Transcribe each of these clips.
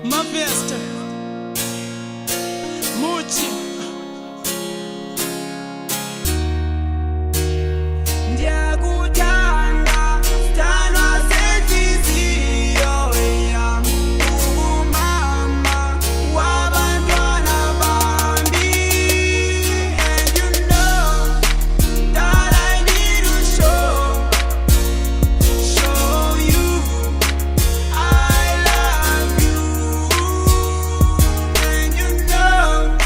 Mavesta Muchi Ndiyakuthanda Sithandwa senhliziyo yami ungumama wabantwana bami. And you know that I need to show you I love you. And you know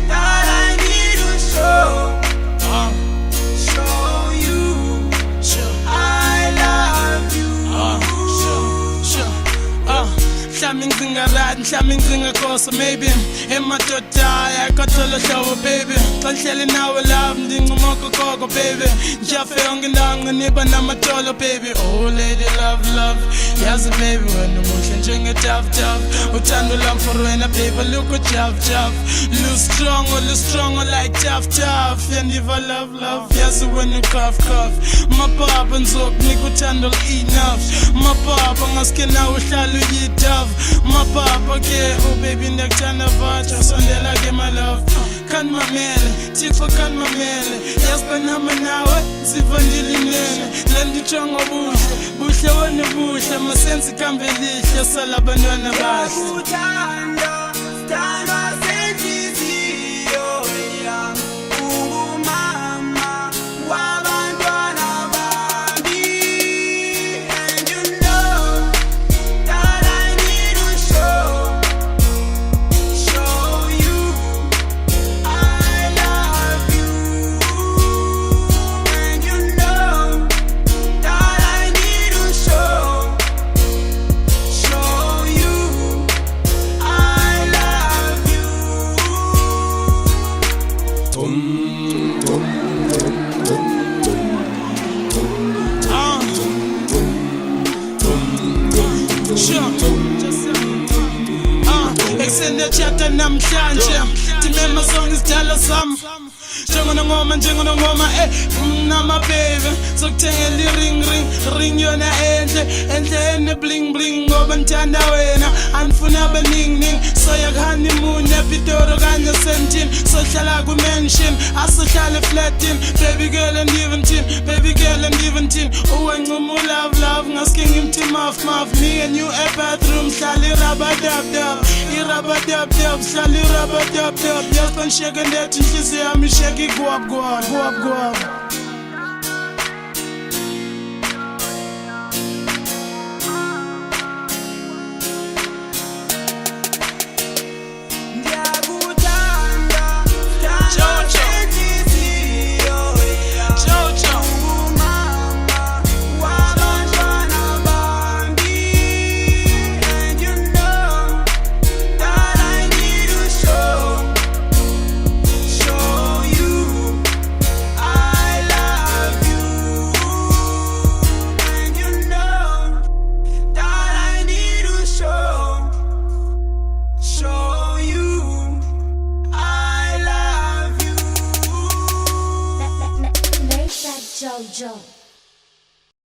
that I need to show you I love you. Mhlawumbe ngicinga right, mhlawumbe ngicinga khosa maybe emadoda yakathola hlobo baby. Xa ngihleli nawe love ndincuma kokoko baby. Ngiyafe yonke indawo nginiba namatolo baby. Oh lady love love yazi baby wena muhle njenge-dove. Uthando lwami for wena baby look ujave. Lose strong like tough. Yandiva love yazi wena cough. Mapapa ngizokunika uthando enough. Mapapa ngaske nawe uhlala uyidove. Mapapa ke oh baby ndiyakuthanda vatsha sondela ke my love. Kan mamele Thixo kan mamele yasibanama nawe ziva ndilinene lendijonga buhle wena buhle masenzi kambe lihle sala abantwana bahle. Ndiyakuthanda sithandwa senhliziyo yami ungumama wabantwana bami. And you know that I need to show you I love you. And you know that I need to show you I love you. Extend the chapter namhlanje Timema song is tell some Njengonongoma nama baby Sokuthengela ring yona enhle bling ngoba ngithanda wena anifuna bening soya honeymoon ePitoro kanye sentin sohlala ku mansion asohlala flatin baby girl and even teen uwencuma love ngaske ngimthi muff me and you a bathroom hlala irabadab hlala irabadab yasibani shake ndethi inhliziyo yami shake igwab